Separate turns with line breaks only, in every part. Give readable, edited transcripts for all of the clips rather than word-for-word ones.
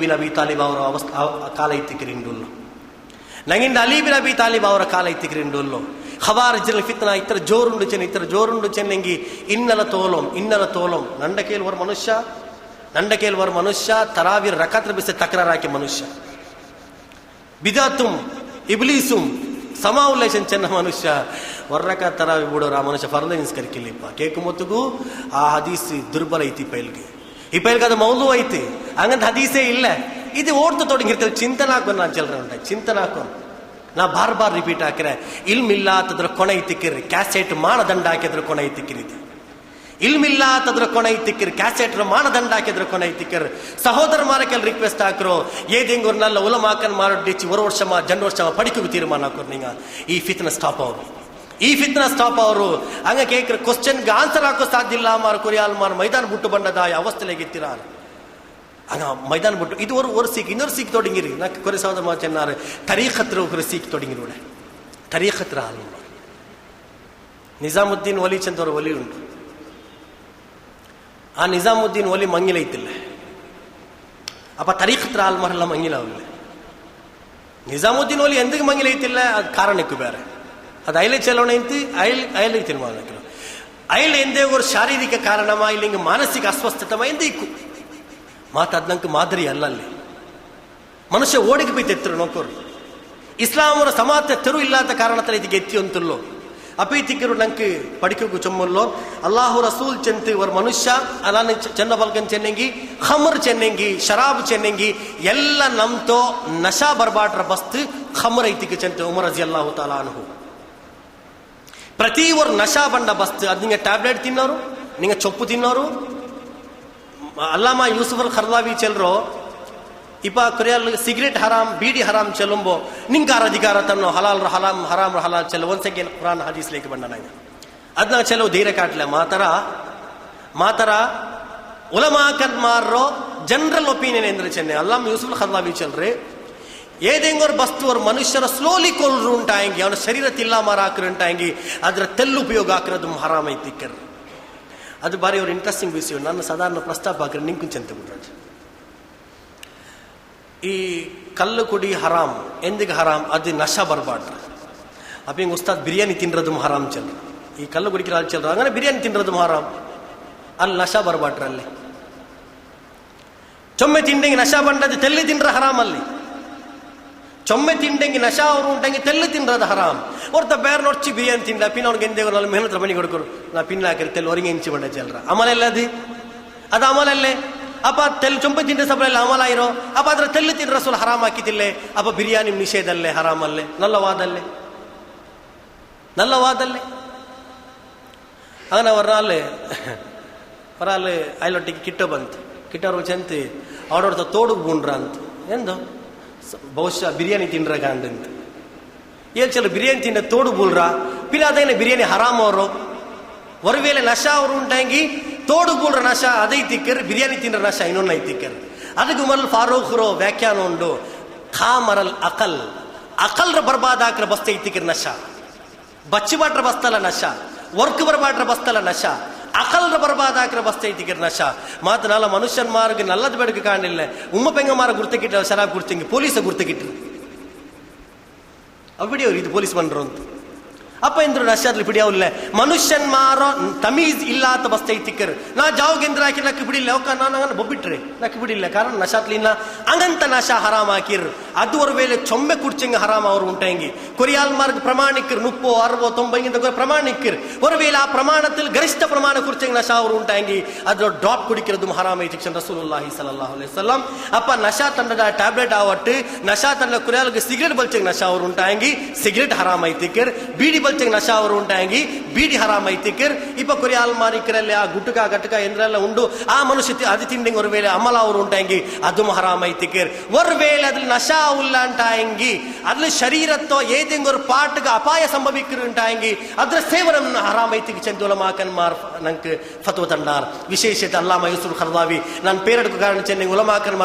Bin ಅಬಿ Talib ಅವರ ಕಾಲ ಇತ್ತಿಕ್ಕಿರಿಂಡುಲ್ಲು ನಂಗಿಂದ Ali bin ಅಬಿ Talib ಅವರ ಕಾಲ ಇತ್ತಿಕ್ಕಿರಿಂಡುಲ್ಲು ಖವಾರಿಜ್ಲ ಫಿತ್ನಾ ಇತರ ಜೋರುಂಡು ಚೆನ್ನಂಗಿ ಇನ್ನಲ ತೋಲಂ ನಂಡ ಕೇಳುವರ ಮನುಷ್ಯ ತರಾವಿರ್ ರಕಾತ್ರ ಬಿಸಿ ತಕರಾರಾಕಿ ಮನುಷ್ಯ ಬಿದಾತುಂ ಇಬ್ಲೀಸುಂ ಸಮಾವುಲೇಷನ್ ಚೆನ್ನ ಮನುಷ್ಯ ವರ್ರಕ ತರಾವಿ ಬಿಡೋರು ಆ ಮನುಷ್ಯ ಫರ್ದ ನಿಸ್ಕರಿಕಿಲ್ಲಿಪ್ಪ ಕೇಕು ಮೊತ್ತಗೂ ಆ ಹದೀಸ್ ದುರ್ಬಲ ಐತಿ ಈ ಪೈಲ್ಗೆ ಅದು ಮೌಲು ಐತಿ ಹಂಗಂತ ಹದೀಸೇ ಇಲ್ಲ ಇದು ಓಡ್ತು ತೊಡಗಿರ್ತೇವೆ ಚಿಂತನೆ ಹಾಕೊಂಡು ನಾನು ಚೆಲ್ಲರ ಉಂಟ ಚಿಂತನೆ ಹಾಕೊಂಡು ನಾ ಬಾರ್ ರಿಪೀಟ್ ಹಾಕಿರೆ ಇಲ್ಮಿಲ್ಲಾತದ್ರ ಕೊನೆ ಐತಿಕ್ಕಿರಿ ಕ್ಯಾಸೆಟ್ ಮಾನದಂಡ ಹಾಕಿದ್ರೆ ಕೊನೆ ಐತಿಕ್ಕಿರಿದೆ ಇಲ್ಮಿಲ್ಲಾತದ್ರ ಕೊನೆ ಐತಿಕ್ಕಿರಿ ಕ್ಯಾಸೆಟ್ರ ಮಾನದಂಡ ಹಾಕಿದ್ರೆ ಕೊನೆ ಐತಿಕ್ಕಿರಿ ಸಹೋದರ ಮಾರಕ್ಕೆಲ್ಲ ರಿಕ್ವೆಸ್ಟ್ ಹಾಕ್ರು ಏದಿಂಗೂರ್ನಲ್ಲ ಉಲಮಾಕನ್ ಮಾರೊಡ್ಡಿಚ್ಚಿ ವರ್ಷ ಜನವರ್ಷ ಪಡಿಕು ತೀರ್ಮಾನ ಹಾಕೋರು ನೀಗ ಈ ಫಿತ್ನ ಸ್ಟಾಪ್ ಅವರು ಹಂಗ ಕೇಕ್ರ ಕ್ವಶನ್ಗೆ ಆನ್ಸರ್ ಹಾಕೋ ಸಾಧ್ಯ ಇಲ್ಲ ಮಾರು ಕೊರಿಯಾಲ್ ಮಾರು ಮೈದಾನ ಬಿಟ್ಟು ಬಂದದ ಅವಸ್ಥೆಲೆಗಿತ್ತೀರ ಹಂಗ ಮೈದಾನ ಬಿಟ್ಟು ಇದು ஒரு சீக் இன்னொரு சீக் தொடங்கிரு நான் கொரி சகோதரமா சொன்னாரு தரீகத்துல ஒரு சீக் தொடங்கிருட தரீகத்துல ஆளு ನಿಜಾಮುದ್ದೀನ್ ಒಲಿ ಚಂದ ஒரு ಒಲಿ ಉಂಟು ಆ ನಿಜಾಮುದ್ದೀನ್ ಒಲಿ ಮಂಗಿಲ ಐತಿಲ್ಲ ಅಪ್ಪ ತರೀಕತ್ರ ಆಲ್ಮಾರೆಲ್ಲ ಮಂಗಿಲ ಅವಲ್ಲ ನಿಜಾಮುದ್ದೀನ್ ಒಲಿ ಎಂದಿಗೆ ಮಂಗಿಲ ಐತಿಲ್ಲ ಅದು ಕಾರಣಕ್ಕೂ ಬೇರೆ ಅದು ಅಯಲೆ ಚಲೋಣೆ ಐತಿ ಅಯಲಿಗೆ ತೀರ್ಮಾನ ಅಯಲ್ ಎಂದೇ ಒಂದು ಶಾರೀರಿಕ ಕಾರಣಮ ಇಲ್ಲ ಹಿಂಗೆ ಮಾನಸಿಕ ಅಸ್ವಸ್ಥತಮ ಎಂದೇ ಇಕ್ಕು ಮಾತಾದ್ನಂಕ ಮಾದರಿ ಅಲ್ಲಲ್ಲಿ ಮನುಷ್ಯ ಓಡಿಗೆ ಬೈತೆ ಎತ್ತರು ನೋಕೋರು ಇಸ್ಲಾಮರ ಸಮಾತ ತೆರು ಇಲ್ಲಾದ ಕಾರಣದಲ್ಲಿ ಇದಕ್ಕೆ ಎತ್ತಿ ಅಂತಲ್ಲೋ ಅಪೀತಿಕರು ನಂಗೆ ಪಡಿಕೂ ಚೊಮ್ಮಲ್ಲೋ ಅಲ್ಲಾಹು ರಸೂಲ್ ಚೆಂತು ಇವರು ಮನುಷ್ಯ ಅಲಾನ ಚೆನ್ನ ಬಲ್ಗನ್ ಚೆನ್ನಂಗಿ ಖಮರ್ ಚೆನ್ನಂಗಿ ಶರಾಬ್ ಚೆನ್ನಂಗಿ ಎಲ್ಲ ನಮ್ತೋ ನಶಾ ಬರ್ಬಾಡ್ರ ಬಸ್ತ್ ಖಮರ್ ಐತಿಗೆ ಚೆಂತು ಉಮರ್ ರಜಿ ಅಲ್ಲಾಹು ತಾಲಾ ಅನ್ಹು ಪ್ರತಿ ಒಂದು ನಶಾ ಬಂಡ ಬಸ್ತ್ ಅದು ನಿಂಗೆ ಟ್ಯಾಬ್ಲೆಟ್ ತಿನ್ನೋರು ನಿಂಗೆ ಚೊಪ್ಪು ತಿನ್ನೋರು ಅಲ್ಲಾಮ ಯೂಸುಫ್ ಅಲ್ ಖರ್ಲಾವಿ ಚೆಲ್ರೋ ಇಪ್ಪ ಕೊರಿಯಲ್ ಸಿಗರೇಟ್ ಹರಾಮ್ ಬೀಡಿ ಹರಾಮ್ ಚೆಲ್ಲುಂಬೋ ನಿಂಗಾರ ಅಧಿಕಾರ ತನ್ನೋ ಹಲಾಲ್ ಹಲಾಮ್ ಹರಾಮ್ ಹಲಾಲ್ ಚೆಲ್ಲ ಒಂದ್ ಸೆಕೆಂಡ್ ಕುರಾನ್ ಹದೀಸ್ ಲೇಕೆ ಬಂದ ನಂಗೆ ಅದನ್ನ ಚೆಲವು ಧೈರ್ಯ ಕಾಟ್ಲೆ ಮಾತರ ಉಲಮಾಕನ್ ಮಾರ್ರೋ ಜನರಲ್ ಒಪಿನಿಯನ್ ಎಂದ್ರೆ ಚೆನ್ನೆ ಅಲ್ಲಾಮ ಯೂಸುಫ್ ಅಲ್ ಖರ್ಲಾವಿ ಚೆಲ್ರಿ ಏದೆಂಗೋರ್ ಬಸ್ತು ಅವ್ರ ಮನುಷ್ಯರ ಸ್ಲೋಲಿ ಕೊಲ್ರು ಉಂಟಾಯಂಗಿ ಅವನ ಶರೀರ ತಿಲ್ಲಾ ಮಾರ ಹಾಕ್ರು ಉಂಟಾಯಂಗಿ ಅದ್ರ ತೆಲ್ಲು ಉಪಯೋಗ ಹಾಕಿರೋದು ಹರಾಮ್ ಐತಿಕ್ಕರ್ ಅದು ಬಾರಿ ಅವ್ರು ಇಂಟ್ರೆಸ್ಟಿಂಗ್ ವಿಷಯ ನನ್ನ ಸಾಧಾರಣ ಪ್ರಸ್ತಾಪ ಹಾಕ್ರೆ ನಿಂಕು ಚೆಂತ ಬಿಡ್ರಾಜ್ ಈ ಕಲ್ಲು ಕುಡಿ ಹರಾಮ್ ಎಂದಿಗೆ ಹರಾಮ್ ಅದು ನಶಾ ಬರ್ಬಾಡ್ರ ಅಪ್ಪ ಹಿಂಗೆ ಉಸ್ತಾದ್ ಬಿರಿಯಾನಿ ತಿನ್ರದು ಹರಾಮ್ ಚೆಲ್ರು ಈ ಕಲ್ಲು ಕುಡಿಕಿರ ಅಲ್ಲಿ ಚೆಲ್ರು ಹಂಗಾನೆ ಬಿರಿಯಾನಿ ತಿನ್ರದು ಹರಾಮ್ ಅಲ್ಲಿ ನಶಾ ಬರ್ಬಾಡ್ರ ಅಲ್ಲಿ ಚೊಮ್ಮೆ ತಿಂಡೆಂಗೆ ನಶಾ ಬಂಡದು ತೆಲ್ಲಿ ತಿನ್ರ ಹರಾಮ್ ಅಲ್ಲಿ ಚೊಮ್ಮೆ ತಿಂಡೆಂಗೆ ನಶಾ ಅವರು ಉಂಟಂಗೆ ತೆಲ್ಲು ತಿನ್ರದ ಹರಾಮ್ ಹೊರತ ಬೇರೆ ನೋಡ್ಚಿ ಬಿರಿಯಾನಿ ತಿಂದ ಪಿನ್ ಅವ್ನಿಗೆ ಎಂದೇವರು ನಲ್ಲಿ ಮೇಹನತ್ರ ಮನೆ ಕೊಡ್ಕೊರು ನಾ ಪಿನ್ ಹಾಕಿರಿ ತೆಲ್ಲು ಹೊರಗೆ ಹೆಂಚಿ ಬಂಡ ಚೆಲ್ರ ಅಮಲೆಲ್ಲ ಅದು ಅಮಲಲ್ಲೇ ಅಪ್ಪ ತೆಲ್ಲು ಚೊಂಪೆ ತಿಂಡೆ ಸಬಳೆಲ್ಲ ಅಮಲ ಇರೋ ಅಪ್ಪ ಅದ್ರ ತೆಲ್ಲು ತಿಂದ್ರ ಸ್ವಲ್ಪ ಹರಾಮ್ ಹಾಕಿತಿಲ್ಲೆ ಅಪ್ಪ ಬಿರಿಯಾನಿ ನಿಷೇಧಲ್ಲೇ ಹರಾಮಲ್ಲೇ ನಲ್ಲವಾದಲ್ಲೇ ಆಗ ನಾವು ಹೊರಲ್ಲಿ ಅಲ್ಲೊಟ್ಟಿಗೆ ಕಿಟ್ಟ ಬಂತು ಕಿಟ್ಟವ್ರಿಗೆ ಚೆಂತಿ ಅವ್ರವ್ರ ತೋಡುಗ್ ಬುಂಡ್ರ ಅಂತ ಎಂದು ಬಹುಶಃ ಬಿರಿಯಾನಿ ತಿನ್ರ ಗಾಂಡಂತ ಏನ್ ಚಲ ಬಿರಿಯಾನಿ ತಿಂಡ ತೋಡು ಬೂಲ್ರ ಪಿಲಾದೇನೆ ಬಿರಿಯಾನಿ ಹರಾಮ್ ಅವರು ಒರವೇಲೆ ನಶಾ ಅವರು ಉಂಟಾಗಿ ತೋಡು ಬೂಲ್ರ ನಶಾ ಅದೈತಿಕ್ಕರ್ ಬಿರಿಯಾನಿ ತಿನ್ರ ನಶಾ ಇನ್ನೊಂದು ಐತಿಕ್ಕರ್ ಅದಕ್ಕೆ ಉಮರ್ ಫಾರೂಖ್ರೋ ವ್ಯಾಖ್ಯಾನ ಉಂಡು ಖಾಮರಲ್ ಅಕಲ್ರ ಬರ್ಬಾದ್ ಹಾಕ್ರ ಬಸ್ತ ಐತಿಕ್ಕರ್ ನಶಾ ಬಚ್ಚಿ ಬಾಟ್ರ ಬಸ್ತಲ್ಲ ನಶಾ ವರ್ಕ್ ಬರ್ಬಾಟ್ರ ಬಸ್ತಲ್ಲ ನಶಾ ಅಕಲ್ರ ಬರ್ಬಾದ್ ಹಾಕ್ರ ಬಸ್ತ ಐತಿಕ್ಕರ್ ನಶಾ ಮಾತು ನಾಲ ಮನುಷ್ಯನ್ ಮಾರ್ಗ ನಲ್ಲದ ಬೆಳಕು ಕಾಣಿಲ್ಲ ಉಮ್ಮ ಪೆಂಗ ಮಾರ ಗುರ್ತಕಿಟ್ಟ ಶರಾಬ್ ಗುರ್ತಂಗಿ ಪೊಲೀಸ ಗುರ್ತಕಿಟ್ರು ಅವಿಡಿಯವ್ರು ಇದು ಪೊಲೀಸ್ ಬಂದ್ರು ಅಂತ ಅಪ್ಪ ಎಂದ್ರು ನಶಾದ್ಲಿ ಪಿಡಿಯವಲ್ಲ ಮನುಷ್ಯನ್ ಮಾರೋ ತಮೀಜ್ ಇಲ್ಲ ಅಂತ ಬಸ್ತ ಐತಿಕ್ಕರ್ ನಾ ಜಾವ್ಗೆಂದ್ರ ಹಾಕಿ ನಕ್ಕೆ ಬಿಡಿಲ್ಲ ಅವಕ್ಕ ನಾನು ಬೊಬ್ಬಿಟ್ರೆ ನಕ್ಕೆ ಬಿಡಿಲ್ಲ ಕಾರಣ ನಶಾತ್ಲಿ ಇಲ್ಲ ಅಂಗಂತ ನಶಾ ಹರಾಮ್ ಹಾಕಿರ್ ಅದು ஒரு ವೇಳೆ ಚೊಮ್ಮೆ ಕುಡ್ಚಂಗ ಹರಾಮ್ ಅವರು ಉಂಟಂಗಿ ಕೊರಿಯಾಲ್ ಮಾರ್ಗ ಪ್ರಮಾಣಿಕರ್ 30 60 90 ಪ್ರಮಾಣಿಕರ್ ஒரு ವೇಳೆ ಆ ಪ್ರಮಾಣത്തിൽ ಗರಿಷ್ಠ ಪ್ರಮಾಣ ಕುಡ್ಚಂಗ ನಶಾ ಅವರು ಉಂಟಂಗಿ ಅದು ಡ್ರಾಪ್ ಕುಡಿಕಿರೋದು ಹರಾಮ್ ಐತಿಕ್ಷನ್ ರಸೂಲುಲ್ಲಾಹಿ ಸಲ್ಲಲ್ಲಾಹು ಅಲೈಹಿ ವಸಲ್ಲಂ ಅಪ್ಪ ನಶಾ ತಂಡದ ಟ್ಯಾಬ್ಲೆಟ್ ಆವಟ್ಟು ನಶಾ ತಂಡ ಕೊರಿಯಾಲ್ಗೆ ಸಿಗರೇಟ್ ಬಲ್ಚಂಗ ನಶಾ ಅವರು ಉಂಟಂಗಿ ಸಿಗರೇಟ್ ಹರಾಮ್ ಐತಿಕ್ಕರ್ ಬೀಡಿ ನಶಾ ಅವರು ಉಂಟಾಗಿ ಬೀಡಿ ಹರಾಮ್ ಐತಿಕ್ಕರ್ ಇಪ್ಪ ಕೊರಿ ಆಲ್ಮಾರಿಕರಲ್ಲಿ ಆ ಗುಟ್ಟಕ ಗಟ್ಟಕ ಎಂದ್ರೆಲ್ಲ ಉಂಡು ಆ ಮನುಷ್ಯ ಅದು ತಿಂಡಿಂಗ್ ஒரு ವೇಳೆ ಅಮಲ ಅವರು ಉಂಟಾಗಿ ಅದು ಹರಾಮ್ ಐತಿಕ್ಕರ್ ஒரு ವೇಳೆ ಅದ್ರಲ್ಲಿ ನಶಾ ಉಳ್ಳಾಂಟಾಂಗಿ ಅದ್ರಲ್ಲಿ ಶರೀರತ್ತೋ ಏದಿಂಗ್ ஒரு ಪಾಟ್ಗ ಅಪಾಯ ಸಂಭವಿಕ್ಕಿರು ಉಂಟಾಂಗಿ ಅದ್ರ ಸೇವನ ಹರಾಮ್ ಐತಿಕ್ ಚೆಂದುಲ ಮಾಕನ್ ಮಾರ್ ನಂಗೆ ಫತ್ವ ತಂಡಾರ್ ವಿಶೇಷತೆ ಅಲ್ಲಾಮ ಯೂಸುಫ್ ಖರ್ದಾವಿ ನಾನು ಪೇರಡ್ಕು ಕಾರಣ ಚೆನ್ನೈ ಉಲಮಾಕನ್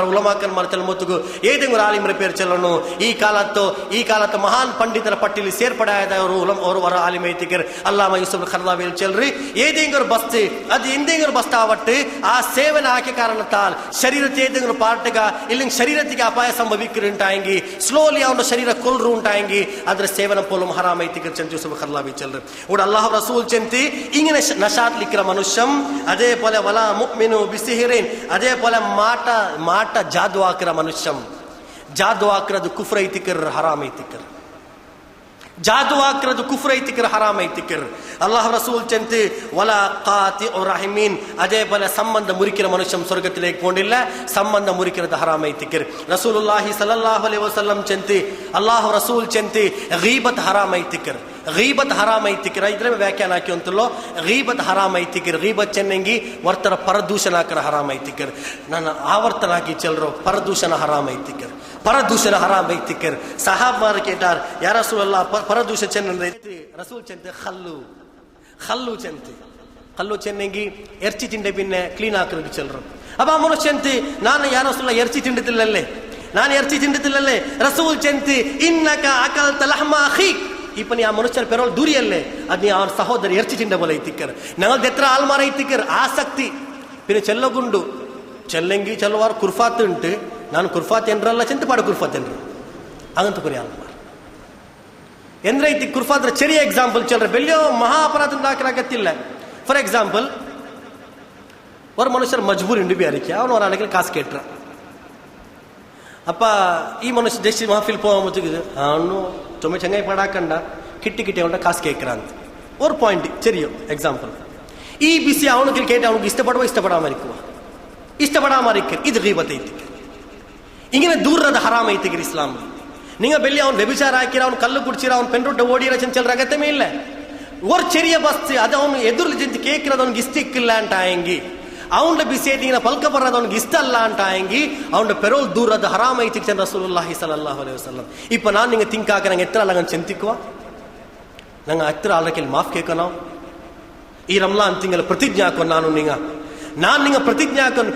ಮಾರ್ ತೆಲಮೊತ್ತುಗು ಏದಿಂಗ್ ஒரு ಆಲಿಮರ ಪೇರ್ ಚೆಲ್ಲನು ಈ ಕಾಲತ್ತು ಮಹಾನ್ ಪಂಡಿತರ ಪಟ್ಟಿಲಿ ಸೇರ್ಪಡೆಯಾದವರು ಅವರು ಆಲಿಮ ಐತಿಕರ್ ಅಲ್ಲಾಮ ಯೂಸುಫ್ ಖರ್ದಾವಿ ಚೆಲ್ರಿ ಏದೇಂಗರು ಬಸ್ತಿ ಅದು ಎಂದೇಂಗರು ಬಸ್ತಾ ಅವಟ್ಟು ಆ ಸೇವನೆ ಹಾಕಿ ಕಾರಣತ್ತಾಲ್ ಶರೀರ ಏದೇಂಗರು ಪಾರ್ಟ್ಗ ಇಲ್ಲಿ ನಂಗೆ ಶರೀರತಿಗೆ ಅಪಾಯ ಸಂಭವಿಕ್ಕಿರುಂಟಾಯಂಗಿ ಸ್ಲೋಲಿ ಅವನ ಶರೀರ ಕೊಲ್ರು ಉಂಟಾಯಂಗಿ ಅದ್ರ ಸೇವನ ಪೋಲುം ഹറാമൈത്തിക്കർ ചെന്തു സുബ്ഹാനല്ലാഹി ചെല്ലു ഉട അല്ലാഹു റസൂൽ ചെന്തി ഇങ്ങനെ നശാത് ലിക്ര മനുഷ്യം അതേപോലെ വല മുഅ്മിനു ബിസിഹിറിൻ അതേപോലെ മാട്ട ജാദു ആക്ര മനുഷ്യം ജാദു ആക്രದು ಕುಫ್ರ ಐತಿಕರ್ ಹರಾಮ್ ಐತಿಕರ್ ಜಾದು ಆಕ್ರದು ಕುಫ್ರ ಐತಿಕರ್ ಹರಾಮ್ ಐತಿಕರ್ ಅಲ್ಲಾಹ್ ರಸೂಲ್ ಚೆಂತಿ ವಲ ಕಾತಿ ರಹಿಮೀನ್ അതേപോലെ ಸಂಬಂಧ ಮುರಿಕಿರ ಮನುಷ್ಯಂ ಸ್ವರ್ಗത്തിലേക്ക് പോണ്ടില്ല ಸಂಬಂಧ ಮುರಿಕಿರದ ಹರಾಮ್ ಐತಿಕರ್ ರಸೂಲುಲ್ಲಾಹಿ ಸಲ್ಲಲ್ಲಾಹು ಅಲೈಹಿ ವಸಲ್ಲಂ ಚೆಂತಿ ಅಲ್ಲಾಹ್ ರಸೂಲ್ ಚೆಂತಿ ಗೀಬತ್ ಹರಾಮ್ ಐತಿಕರ್ ಗೀಬತ್ ಹರಾಮ್ ಐತಿಕರ್ ಇದ್ರೆ ವ್ಯಾಖ್ಯಾನ ಹಾಕಿ ಅಂತಲ್ಲೋ ಗೀಬತ್ ಹರಾಮ್ ಐತಿಕರ್ ಗೀಬತ್ ಚೆನ್ನಂಗಿ ವರ್ತರ ಪರದೂಷಣ ಹಾಕರ ಹರಾಮ್ ಐತಿಕರ್ ನಾನು ಆವರ್ತನ ಹಾಕಿ ಚೆಲ್ರೋ ಪರದೂಷಣ ಹರಾಮ್ ಐತಿಕರ್ ಪರದೂಷಣ ಹರಾಮ್ ಐತಿಕರ್ ಸಹಾಬಾರ್ ಕೇಟಾರ್ ಯಾ ರಸೂಲಲ್ಲಾಹ್ ಪರದೂಷ ಚೆನ್ನಂದ್ರೆ ರಸೂಲ್ ಚೆಂತೆ ಖಲ್ಲು ಚೆಂತೆ ಕಲ್ಲು ಚೆನ್ನಂಗಿ ಎರ್ಚಿ ತಿಂಡೆ ಪಿನ್ನೆ ಕ್ಲೀನ್ ಹಾಕಲಿಕ್ಕೆ ಚೆಲ್ರು ಅಪ್ಪ ಮನುಷ್ಯಂತಿ ನಾನು ಯಾ ರಸೂಲಲ್ಲಾಹ್ ಎರ್ಚಿ ತಿಂಡಿತಿಲ್ಲಲ್ಲೇ ನಾನು ಎರ್ಚಿ ತಿಂಡಿತಿಲ್ಲಲ್ಲೇ ರಸೂಲ್ ಚೆಂತಿ ಇನ್ನಕ ಅಕಲ್ತ ಲಹ್ಮ ಅಖೀಕ್ ಇಪ್ಪನಿ ಆ ಮನುಷ್ಯರ ಪೆರೋಲ್ ದೂರಿಯಲ್ಲೇ ಅದು ನೀ ಅವನ ಸಹೋದರಿ ಎರ್ಚಿ ತಿಂಡ ಬೋಲ ಐತಿಕ್ಕರ್ ഞങ്ങളുടെ എത്ര ആൾമാർ ಐತಿಕ್ಕರ್ ಆಸಕ್ತಿ പിന്നെ ചെല്ലಗುಂಡು ചെല്ലെങ്കി ചെല്ലവാർ കുർഫാത്ത് ഉണ്ട് ನಾನು ಕುರ್ಫಾತ್ ಎಂದ್ರಲ್ಲ ಚೆಂತಪಾಡು ಕುರ್ಫಾತ್ ಎಂದ್ರು ಆಗಂತ ಕೊರಿ ಆಲ್ಮಾರ್ ಎಂದ್ರೈತಿ ಕುರ್ಫಾತ್ರ ಚೆರಿಯ ಎಕ್ಸಾಂಪಲ್ ಚೆಲ್ರ ಬೆಲ್ಲಿಯೋ ಮಹಾ ಅಪರಾಧ ಹಾಕಲಾಗತ್ತಿಲ್ಲ ಫಾರ್ ಎಕ್ಸಾಂಪಲ್ ஒரு மனுஷர் மஜ்பூர் இண்டு பியாரிக்க அவன் ஒரு ஆளுக்கு காசு கேட்டுற அப்பா ಈ ಮನುಷ್ಯ ದೇಶ ಮಹಫಿಲ್ போகும்போது அவனு சும்மா செங்கை படாக்கண்ட கிட்டி அவன்கிட்ட காசு கேட்கிறான் ஒரு பாயிண்ட் ചെറിയോ എക്സാമ്പിൾ ഈ ബിസി അവനുക്ക് കേട്ട് അവനുക്ക് ഇഷ്ടപ്പെടാമ ഇരിക്കുക ഇത് ഗീബത്ത് ಐತಿಕ ഇങ്ങനെ ದೂರದ ಹರಾಮ್ ಐತಿಕ ಇಸ್ಲಾಂ നിങ്ങൾ ಬೆಲ್ಲಿ ಅವನು ವ್ಯಭಿಚಾರ ಹಾಕಿರ ಅವನು ಕಲ್ಲು ಕುಡಿಸಿರ ಅವನು ಪೆಂಡ್ರೊಡ್ಡ ಓಡಿರ ಚೆಂಚಲ್ರ ಅಗತ್ಯமே ಇಲ್ಲ ஒரு ചെറിയ ಬಸ್ ಅದು ಅವನು ಎದುರು ಜಂತಿ ಕೇಕಿರೋದು ಅವನಿಗೆ ಇಷ್ಟ ಇಕ್ಕಿಲ್ಲ ಅಂತ ಆಯಂಗಿ ಅವನ ಬಿಸಿಯತಿನ ಪಲ್ಕ ಬರೋದು ಅವನಿಗೆ ಇಷ್ಟ ಅಲ್ಲ ಅಂತ ಆಯಂಗಿ ಅವನ ಪೆರೋಲ್ ದೂರದ ಹರಾಮ್ ಐತಿಕ ಚೆನ್ನ ರಸೂಲುಲ್ಲಾಹಿ ಸಲ್ಲಲ್ಲಾಹು ಅಲೈಹಿ ವಸಲ್ಲಂ ಇಪ್ಪ ನಾನು ನಿಂಗೆ ತಿಂಕಾಕ ನಂಗೆ ಎತ್ತರ ಅಲ್ಲ ನಂಗೆ ಚೆಂತಿಕ್ಕುವ ನಂಗೆ ಹತ್ತಿರ ಅಲ್ಲಕ್ಕೆ ಮಾಫ್ ಕೇಕ ನಾವು ಈ ರಂಲಾನ್ ತಿಂಗಳ ಪ್ರತಿಜ್ಞೆ ಹಾಕೋ ನಾನು ನಿಂಗೆ ಪ್ರತಿಜ್ಞೆ ಹಾಕೋನು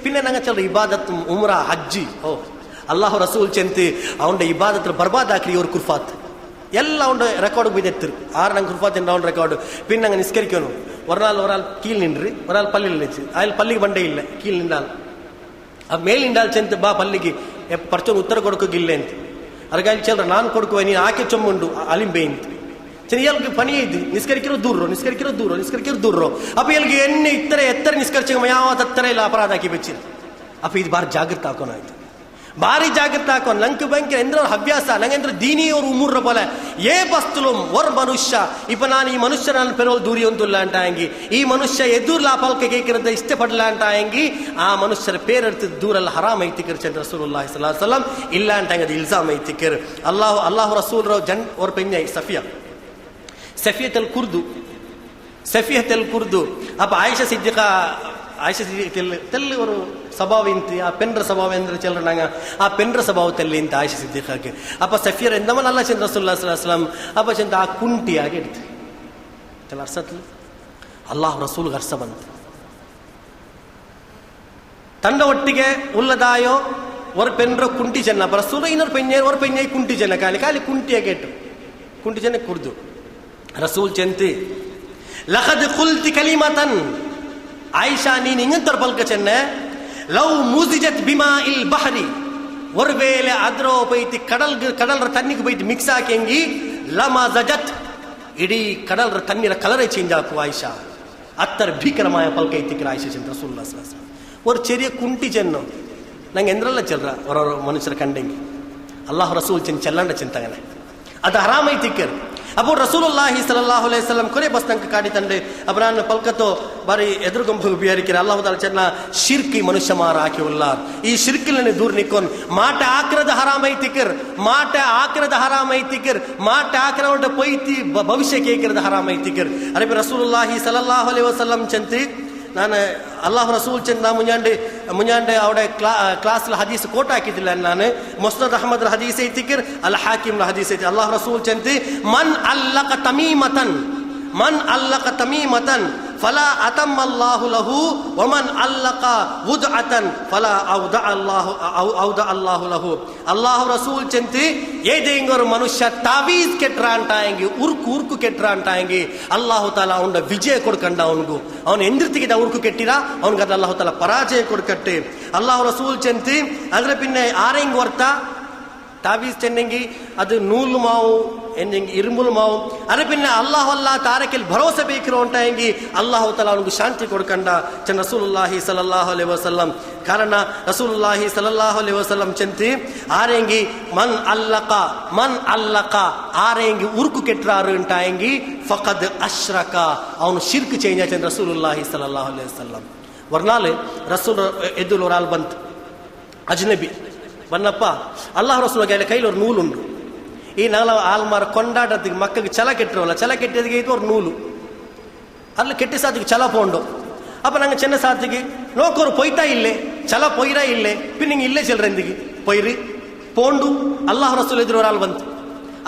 പിന്നെ ನಂಗೆ ಚಲ್ರ ಇಬಾದತ್ ಉಮ್ರಾ ಹಜ್ಜಿ ಅಲ್ಲಾಹು ರಸೂಲ್ ಚೆಂತಿ ಅವನ ಇಬಾದತ್ರ ಬರ್ಬಾದಾಕ್ರಿ ಇವ್ರ ಕುರ್ಫಾತ್ ಎಲ್ಲ ಅವನ ರೆಕಾರ್ಡ್ ಬೈದೆತ್ತಿರು ಆರು ನಂಗೆ ಕುರ್ಫಾತ್ ಎಂದ ಅವನ ರೆಕಾರ್ಡ್ ಪಿನ್ ನಂಗೆ ನಿಸ್ಕರಿಕೋನು ಒರಾಲ್ ಕೀಲ್ ನಿನ್ರಿ ಒರಾಲ್ ಪಲ್ಲಿಲ್ ನಿಚ್ಚಿ ಅಲ್ಲಿ ಪಲ್ಲಿಗೆ ಬಂಡೆ ಇಲ್ಲ ಕೀಲ್ ನಿಂದಾಲ್ ಆ ಮೇಲ್ ನಿಂದಾಲ್ ಚೆಂತ ಬಾ ಪಲ್ಲಿಗೆ ಪರ್ಚೊಂದು ಉತ್ತರ ಕೊಡ್ಕೋಗಿಲ್ಲ ಅಂತ ಅದಕ್ಕಾಗಿ ಚಲ್ರ ನಾನು ಕೊಡ್ಕುವ ನೀನು ಆಕೆ ಚೊಮ್ಮುಂಡು ಅಲಿಂಬೆ ಅಂತ ചെറിയ പണി ചെയ്ത് നിസ്കരിക്കോ ദൂരോ അപ്പൊ ഇയാൾക്ക് എന്നെ ഇത്ര എത്ര നിസ്കരിച്ച യാവത്തത്ര ಇಲ್ಲ ಅಪರಾಧ വെച്ചില്ല അപ്പൊ ಇದು ಬಾರಿ ಜಾಗೃತ ಹಾಕೋನಾಯ್ತು ಭಾರಿ ಜಾಗೃತ ಹಾಕೋ ನಂಗೆ ಭಯಂಕರ ಎಂದ್ರ ಹವ್ಯಾಸ ನಂಗೆಂದ್ರ ದೀನಿಯವರು ಉಮೂರ್ರ പോലെ ಏ ಬಸ್ತುಲು ಒರ್ ಮನುಷ್ಯ ಇಪ್ಪ ನಾನು ಈ ಮನುಷ್ಯ ನಾನು ಪೆರೋಲ್ ದೂರಿ ಒಂದಿಲ್ಲ ಅಂತ ಆಯಂಗಿ ಈ ಮನುಷ್ಯ ಎದುರ್ಲ ಪಲ್ಕ ಕೇಕಿರಂತ ಇಷ್ಟಪಡಲ್ಲ ಅಂತ ಆಯಂಗಿ ಆ ಮನುಷ್ಯರ ಪೇರೆಡ್ತಿದ್ ದೂರಲ್ಲ ಹರಾಮ್ ಐತಿಕರ್ ಚಂದ್ರ ರಸೂಲುಲ್ಲಾಹಿ ಸಲ್ಲಲ್ಲಾಹು ಅಲೈಹಿ ವಸಲ್ಲಂ ಇಲ್ಲ ಅಂತ ಅದು ಇಲ್ಜಾಮ್ ಐತಿಕರ್ ಅಲ್ಲಾಹು ರಸೂಲ್ ಜನ್ ಅವ್ರ ಪೆಂಜೈ ಸಫಿಯತಲ್ ಕುರ್ದು ಅಪ್ಪ ಆಯಿಷಾ ಸಿದ್ದಿಕ ತೆಲ್ಲಿ ஒரு ಸ್ವಭಾವ ಇಂತಿ ಆ ಪೆಂಡ್ರ ಸ್ವಭಾವ ಎಂದ್ರೆ ಚೆಲ್ರ ನಂಗೆ ಆ ಪೆಂಡ್ರ ಸ್ವಭಾವ ತೆಲ್ಲಿ ಇಂತ ಆಯಿಷಾ ಸಿದ್ದಿಕಾಗೆ ಅಪ್ಪ ಸಫಿಯರ್ ಎಂದಮನ್ ಅಲ್ಲ ಚಂದ್ರ ರಸೂಲುಲ್ಲಾಹಿ ಸಲ್ಲಲ್ಲಾಹು ಅಲೈಹಿ ವಸಲ್ಲಂ ಅಪ್ಪ ಚಂದ ಆ ಕುಂಟಿಯಾಗಿ ಇಡ್ತಿ ತೆಲ್ಲ ಅರ್ಸತ್ಲಿ ಅಲ್ಲಾಹ್ ರಸೂಲ್ಗೆ ಅರ್ಸ ಬಂತು ತಂಡ ಒಟ್ಟಿಗೆ ಉಲ್ಲದಾಯೋ ஒரு பெண்ற குண்டி ಚೆನ್ನ ರಸೂಲ ಇನ್ನೊರು ಪೆಣ್ಣೆ ಕುಂಟಿ ಚೆನ್ನ ಕಾಲಿ ಕುಂಟಿಯಾಗಿ ಇಟ್ಟು ಕುಂಟಿ ಚೆನ್ನ ಕುರ್ದು ರಸೂಲ್ ಚೆಂತಿ ಲಖದ್ ಕುಲ್ತಿ ಕಲಿಮತನ್ ಆಯಿಷಾ ನೀನು ಇಂಗಂತರ ಪಲ್ಕ ಚೆನ್ನೆ ಲವ್ ಮುಜಿಜತ್ ಬಿಮಾ ಇಲ್ ಬಹರಿ ಒರ್ವೇಲೆ ಅದ್ರೋ ಪೈತಿ ಕಡಲ್ರ ತನ್ನಿಗೆ ಪೈತಿ ಮಿಕ್ಸ್ ಹಾಕಿ ಲಮಾ ಜಜತ್ ಇಡೀ ಕಡಲ್ರ ತಣ್ಣೀರ ಕಲರೇ ಚೇಂಜ್ ಹಾಕುವ ಆಯಿಷಾ ಅತ್ತರ ಭೀಕರമായ ಪಲ್ಕ ಐತಿಕ್ರ ಆಯಿಷಾ ಚೆನ್ನ ರಸೂಲುಲ್ಲಾಹಿ ಸಲ್ಲಲ್ಲಾಹು ಅಲೈಹಿ ವಸಲ್ಲಂ ஒரு ചെറിയ ಕುಂಟಿ ಚೆನ್ನು ನಂಗೆ ಎಂದ್ರಲ್ಲ ಚೆಲ್ರ ಅವರವ್ರ ಮನುಷ್ಯರ ಕಂಡೆಂಗಿ ಅಲ್ಲಾಹು ರಸೂಲ್ ಚೆನ್ನ ಚೆಲ್ಲಂಡ ಚೆಂತಗನೆ ಅದು ಹರಾಮ್ ಐತಿಕ್ಕರ್ ಅಬು ರಸೂಲುಲ್ಲಾಹಿ ಸಲ್ಲಲ್ಲಾಹು ಅಲೈಹಿ ವಸಲ್ಲಂ ಕೊರೆ ಬಸ್ ನಂಗೆ ಕಾಡಿ ತಂದೆ ಅಬ್ರಾನ್ ಪಲ್ಕತೋ ಬಾರಿ ಎದುರುಗೊಂಬು ಬಿಯಾರಿಕಿರ ಅಲ್ಲಾಹು ತಾಲ ಚೆನ್ನ ಶಿರ್ಕಿ ಮನುಷ್ಯ ಮಾರ ಹಾಕಿ ಉಲ್ಲಾರ್ ಈ ಶಿರ್ಕಿಲನೆ ದೂರ ನಿಕ್ಕೋನ್ ಮಾಟ ಆಕ್ರದ ಹರಾಮ್ ಐತಿಕರ್ ಮಾಟ ಆಕ್ರದ ಪೈತಿ ಭವಿಷ್ಯ ಕೇಕಿರದ ಹರಾಮ್ ಐತಿಕರ್ ಅರಬಿ ರಸೂಲುಲ್ಲಾಹಿ ಸಲ್ಲಲ್ಲಾಹು ಅಲೈಹಿ ವಸಲ್ಲಂ ಚೆಂತಿ ನಾನು ಅಲ್ಲಾಹ್ ರಸೂಲ್ ಚೆಂದ ಮುಂಜಾಂಡೆ ಅವಡೆ ಕ್ಲಾಸ್ಲ ಹದೀಸ್ ಕೋಟ್ ಹಾಕಿದ್ದಿಲ್ಲ ನಾನು ಮುಸ್ನದ್ ಅಹಮದ್ ಹದೀಸ್ ಐತಿಕರ್ ಅಲ್ ಹಾಕಿಮ್ ಹದೀಸ್ ಐತಿ ಅಲ್ಲಾಹ್ ರಸೂಲ್ ಚೆಂತಿ ಮನ್ ಅಲ್ಲಕ ತಮೀಮತನ್ ಫಲಾ ಅತಮ್ಮಲ್ಲಾಹು ಲಹು ವಮನ್ ಅಲ್ಲಕ ವುದ್ಅತನ್ ಫಲಾ ಔದಅಲ್ಲಾಹು ಲಹು. ಅಲ್ಲಾಹು ರಸೂಲ್ ಚೆಂತಿ ಏದೇಂಗ ஒரு ಮನುಷ್ಯ ತಾವೀಸ್ ಕೆಟ್ರ ಅಂಟಾಯಂಗಿ ಉರ್ಕು ಕೆಟ್ರ ಅಂಟಾಯಂಗಿ ಅಲ್ಲಾಹು ತಾಲಾ ಅವನ ವಿಜಯ ಕೊಡ್ಕಂಡ ಅವನಿಗೂ ಅವನು ಎಂದಿರ್ತಿಗಿದ ಉರ್ಕು ಕೆಟ್ಟಿರ ಅವನಿಗೆ ಅದು ಅಲ್ಲಾಹು ತಾಲಾ ಪರಾಜಯ ಕೊಡ್ಕಟ್ಟೆ. ಅಲ್ಲಾಹು ರಸೂಲ್ ಚೆಂತಿ ಅದ್ರ ಪಿನ್ನೆ ಆರೆಂಗ್ ವರ್ತ ತಾವೀಸ್ ಚೆನ್ನೆಂಗಿ ಅದು ನೂಲು ಮಾವು ಎಂಜೆಂಗಿ ಇರುಮುಲು ಮಾವು ಅದ್ರ ಪಿನ್ನೆ ಅಲ್ಲಾಹು ಅಲ್ಲಾ ತಾರಕೆಲ್ ಭರೋಸೆ ಬೇಕಿರೋ ಅಂಟಾಯಂಗಿ ಅಲ್ಲಾಹು ತಾಲಾ ಅವನಿಗೆ ಶಾಂತಿ ಕೊಡ್ಕಂಡ ಚೆನ್ನ ರಸೂಲುಲ್ಲಾಹಿ ಸಲ್ಲಲ್ಲಾಹು ಅಲೈಹಿ ವಸಲ್ಲಂ. ಕಾರಣ ರಸೂಲುಲ್ಲಾಹಿ ಸಲ್ಲಲ್ಲಾಹು ಅಲೈಹಿ ವಸಲ್ಲಂ ಚೆಂತಿ ಆರೆಂಗಿ ಮನ್ ಅಲ್ಲಕ ಆರೆಂಗಿ ಉರ್ಕು ಕೆಟ್ರಾರು ಅಂಟಾಯಂಗಿ ಫಕದ್ ಅಶ್ರಕ ಅವನು ಶಿರ್ಕ್ ಚೇಂಜ್ ಆಯ್ತು ರಸೂಲುಲ್ಲಾಹಿ ಸಲ್ಲಲ್ಲಾಹು ಅಲೈಹಿ ವಸಲ್ಲಂ. ವರ್ನಾಲೆ ರಸೂಲ್ ಎದ್ದುಲ್ ಒರಾಲ್ ಬಂತು ಅಜ್ನಬಿ ಬನ್ನಪ್ಪ ಅಲ್ಲಾಹ್ ರಸೂಲ್ ಕೈಲಿ ಒಂದು ನೂಲುಂಡು. ಈ ನಾಲ ಆಲ್ಮಾರ ಕೊಂಡಾಟದಿಗೆ ಮಕ್ಕಳಿಗೆ ಚಲ ಕೆಟ್ಟಿರೋಲ್ಲ, ಚಲ ಕೆಟ್ಟಿದ್ದಕ್ಕೆ ಇದು ಅವ್ರ ನೂಲು ಅಲ್ಲಿ ಕೆಟ್ಟಿ ಸಾತಿಗೆ ಚಲ ಪೋಂಡು ಅಪ್ಪ ನಂಗೆ ಚೆನ್ನ ಸಾತಿಗೆ ನೋಕೋರು ಪೊಯ್ತಾ ಇಲ್ಲೇ ಚಲ ಪೊಯ್ರಾ ಇಲ್ಲೇ ಪಿನ್ನಿಂಗ್ ಇಲ್ಲೇ ಚೆಲ್ರೆಂದಿಗೆ ಪೊಯ್ರಿ ಪೋಂಡು ಅಲ್ಲಾಹ್ ರಸೂಲ್ ಎದುರೋರಾಲ್ ಬಂತು.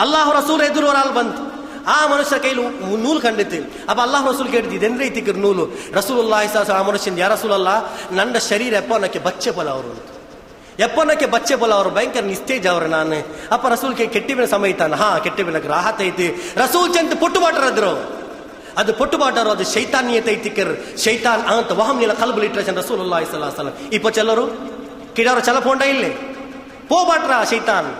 ಅಲ್ಲಾಹ್ ರಸೂಲ್ ಎದುರೋರಾಲ್ ಬಂತು. ಆ ಮನುಷ್ಯ ಕೈಲಿ ನೂಲು ಕಂಡಿತ್ತು. ಅಪ್ಪ ಅಲ್ಲಾಹ್ ರಸೂಲ್ ಕೇಳಿದ್ದು ಇದೆಂದ್ರೆ ಐತಿಕ್ಕರ್ ನೂಲು. ರಸೂಲುಲ್ಲಾಹಿ ಸಲ್ಲಲ್ಲಾಹು ಆ ಮನುಷ್ಯನ್ ಯಾ ರಸೂಲಲ್ಲ ನನ್ನ ಶರೀರ ಎಪ್ಪನಕ್ಕೆ ಬಚ್ಚೆ ಫಲ ಅವರು ಎಪ್ಪನಕ್ಕೆ ಬಚ್ಚೆ ಫಲ ಅವರು ಭಯಂಕರ ನಿಸ್ತೇಜ್ ಅವ್ರ ನಾನು ಅಪ್ಪ ರಸೂಲ್ ಕೆಟ್ಟಿಬಿನ ಸಮಯ ತಾನ ಹಾ ಕೆಟ್ಟಿಬಿನಕ್ಕೆ ರಾಹತ್ ಐತಿ ರಸೂಲ್ ಚೆಂತ ಪೊಟ್ಟು ಬಾಟರದ್ರು ಅದು ಪೊಟ್ಟು ಬಾಟರು ಅದು ಶೈತಾನಿಯತ್ ಐತಿಕ್ಕರ್ ಶೈತಾನ್ ಅಂತ ವಹಂ ನೀಲ ಕಲ್ಬಲ್ ಇಟ್ರೆ ರಸೂಲುಲ್ಲಾಹಿ ಸಲ್ಲಲ್ಲಾಹು ಅಲೈಹಿ ವಸಲ್ಲಂ ಇಪ್ಪ ಚೆಲ್ಲರು ಕಿಡಾರು ಚಲ ಪೋಂಡ ಇಲ್ಲೇ ಪೋ ಬಾಟ್ರ ಶೈತಾನ್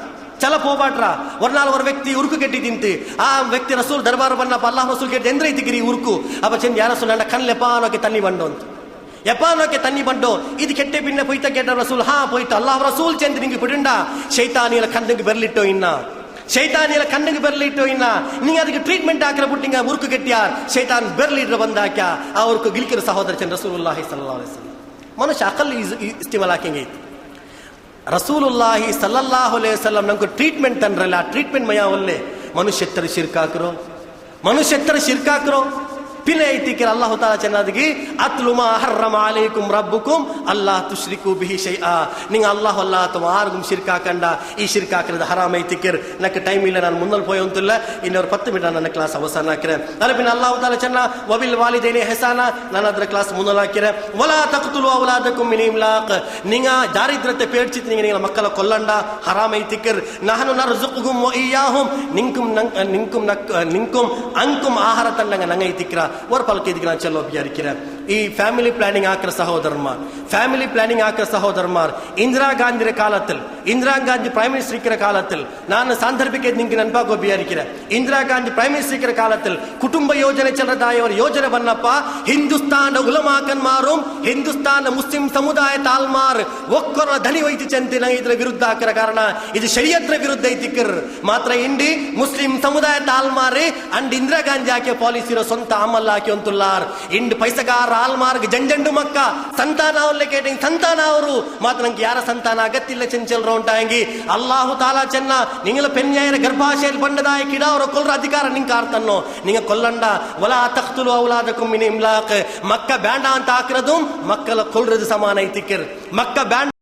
ಚಲ ಪೋಬಾಟ್ರ ವರ್ನಾಲ್ವರ ವ್ಯಕ್ತಿ ಉರುಕು ಕೆಟ್ಟಿ ತಿಂತು ಆ ವ್ಯಕ್ತಿ ರಸೂಲ್ ದರ್ಬಾರ್ ಬನ್ನಪ್ಪ ಅಲ್ಲಾಹ್ ರಸೂಲ್ ಕೆಟ್ಟಿ ಎಂದ್ರೆ ಐತಿಗಿರಿ ಉರುಕು ಅಪ್ಪ ಚೆಂದ ಯಾರ ರಸೂಲ್ ನನ್ನ ಕಣ್ಣು ಎಪಾನೋಕೆ ತನ್ನಿ ಬಂಡು ಅಂತ ಎಪಾನೋಕೆ ತನ್ನಿ ಬಂಡು ಇದು ಕೆಟ್ಟೆ ಪಿನ್ನ ಪೊಯ್ತ ಕೆಟ್ಟ ರಸೂಲ್ ಹಾ ಪೊಯ್ತು ಅಲ್ಲಾಹ್ ರಸೂಲ್ ಚೆಂದ ನಿಂಗೆ ಬಿಡುಂಡ ಶೈತಾನಿಯಲ ಕಣ್ಣಿಗೆ ಬರ್ಲಿಟ್ಟೋ ಇನ್ನ ಶೈತಾನಿಯಲ ಕಣ್ಣಿಗೆ ಬರ್ಲಿಟ್ಟೋ ಇನ್ನ ನೀ ಅದಕ್ಕೆ ಟ್ರೀಟ್ಮೆಂಟ್ ಹಾಕಿರ ಬಿಟ್ಟಿಂಗ ಉರುಕು ಕೆಟ್ಟಿಯಾರ್ ಶೈತಾನ್ ಬೆರ್ಲಿಡ್ರ ಬಂದಾಕ ಆ ಉರುಕು ಗಿಲ್ಕಿರ ಸಹೋದರ ಚೆಂದ ರಸೂಲುಲ್ಲಾಹಿ ಸಲ್ಲಲ್ಲಾಹು ಅಲೈಹಿ ವಸಲ್ಲಂ ಮನುಷ್ಯ ಅಕಲ್ ಇಸ್ತಿಮಾಲ್ ಹಾಕಿಂಗ್ ಐತಿ. ರಸೂಲುಲ್ಲಾಹಿ ಸಲ್ಲಲ್ಲಾಹು ಅಲೈಹಿ ವಸಲ್ಲಂ ನಮ್ಗೆ ಟ್ರೀಟ್ಮೆಂಟ್ ಅಂದ್ರಲ್ಲ ಆ ಟ್ರೀಟ್ಮೆಂಟ್ ಮಯ ಒಲ್ಲೆ ಮನುಷ್ಯತ್ತರ ಶಿರ್ಕಾಕ್ರೋ ಪಿನೆ ಐತಿಕಿರ ಅಲ್ಲಾಹು ತಾಲಾ ಚೆನ್ನಾಗಿ ಅತ್ಲು ಮಾ ಹರ್ರಮ ಅಲೈಕುಂ ರಬ್ಬುಕುಂ ಅಲ್ಲಾ ತುಶ್ರಿಕು ಬಿಹಿ ಶೈಆ ನಿಂಗೆ ಅಲ್ಲಾಹು ಅಲ್ಲಾ ಅಥವಾ ಆರ್ಗುಂ ಶಿರ್ಕಾಕಂಡ ಈ ಶಿರ್ಕಾಕ್ರದ ಹರಾಮ್ ಐತಿಕಿರ್ ನಕ್ಕೆ ಟೈಮ್ ಇಲ್ಲ ನಾನು ಮುನ್ನಲ್ ಪೋಯ್ ಅಂತಿಲ್ಲ ಇನ್ನೊರು 10 ಮಿನಿಟ್ ನನ್ನ ಕ್ಲಾಸ್ ಅವಸಾನ ಹಾಕಿರೆ ಅರೆ ಪಿನ ಅಲ್ಲಾಹು ತಾಲಾ ಚೆನ್ನ ವಬಿಲ್ ವಾಲಿದೈನಿ ಹೆಸಾನ ನಾನು ಅದ್ರ ಕ್ಲಾಸ್ ಮುನ್ನಲ್ ಹಾಕಿರೆ ವಲಾ ತಕ್ತುಲು ಔಲಾದಕುಂ ಮಿನ್ ಇಮ್ಲಾಕ್ ನಿಂಗ ದಾರಿದ್ರತೆ ಪೇಡ್ಚಿತ್ ನಿಂಗೆ ಮಕ್ಕಳ ಕೊಲ್ಲಂಡ ಹರಾಮ್ ಐತಿಕಿರ್ ನಹನು ನರ್ಜುಕುಹುಂ ವ ಇಯಾಹುಂ ನಿಂಕುಂ ಅಂಕುಂ ಆಹಾರ ತಂಡಂಗ ನಂಗ ಐತಿಕ್ರ ஒரு பல்கேதிக்கு நான் செல்ல விசாரிக்கிறேன். ಈ ಫ್ಯಾಮಿಲಿ ಪ್ಲಾನಿಂಗ್ ಆಕ್ರ ಸಹೋದರಮಾರ್ ಇಂದಿರಾ ಗಾಂಧಿ ಪ್ರೈಮ್ ಮಿನಿಸ್ಟರ್ இருக்கிற காலத்தில் நான் சாந்தர்பிக்க நீங்க நண்பாக விசாரிக்கிறேன். ಇಂದಿರಾ ಗಾಂಧಿ ಪ್ರೈಮ್ ಮಿನಿಸ್ಟರ್ இருக்கிற காலத்தில் ಕುಟುಂಬ ಯೋಜನೆ ಚಲದಾಯವರ ಯೋಜನೆ ಬನ್ನಪ್ಪ ಹಿಂದೂಸ್ತಾನ ಉಲಮಾಕನ್ಮಾರು ಹಿಂದೂಸ್ತಾನ ಮುಸ್ಲಿಂ ಸಮುದಾಯ ತಾಲ್ಮಾರ್ ಒಕ್ಕರ ಧನಿ ವೈತಿ ಚಂತಿನ ಇದರ ವಿರುದ್ಧ ಹಾಕಿರ ಕಾರಣ ಇದು ಶರಿಯತ್ರ ವಿರುದ್ಧ ಐತಿಕ್ಕರ್ ಮಾತ್ರ ಇಂಡಿ ಮುಸ್ಲಿಂ ಸಮುದಾಯ ತಾಲ್ಮಾರಿ ಅಂಡ್ ಇಂದಿರಾ ಗಾಂಧಿ ಹಾಕಿ ಪಾಲಿಸಿರೋ ಸ್ವಂತ ಅಮಲ್ ಹಾಕಿ ಅಂತುಲ್ಲಾರ್ ಇಂಡ್ ಪೈಸಗಾರ ಆಲ್ಮಾರ್ಗ್ ಜಂಜಂಡು ಮಕ್ಕ ಸಂತಾನ ಅವಲ್ಲೇ ಕೇಟಿಂಗ್ ಸಂತಾನ ಅವರು ಮಾತ್ರ ನಂಗೆ ಯಾರ ಸಂತಾನ ಅಗತ್ತಿಲ್ಲ ಚೆಂಚಲ್ ರೌಂಟಾಂಗಿ ಅಲ್ಲಾಹು ತಾಲಾ ಚೆನ್ನ ನಿಂಗಲ ಪೆನ್ಯಾಯರ ಗರ್ಭಾಶಯಲ್ಲಿ ಬಂಡದಾಯ ಕಿಡ ಅವರ ಕೊಲ್ರ ಅಧಿಕಾರ ನಿಂಗೆ ಕಾರ್ತನ್ನೋ ನಿಂಗ ಕೊಲ್ಲಂಡ ವಲಾ ತಖ್ತುಲು ಔಲಾದಕುಂ ಮಿನ್ ಇಮ್ಲಾಕ್ ಮಕ್ಕ ಬ್ಯಾಂಡ ಅಂತ ಹಾಕಿರೋದು ಮಕ್ಕಳ ಕೊಲ್ರದು ಸಮಾನ ಐತಿಕ್ಕಿರ್ ಮಕ್ಕ ಬ್ಯಾಂಡ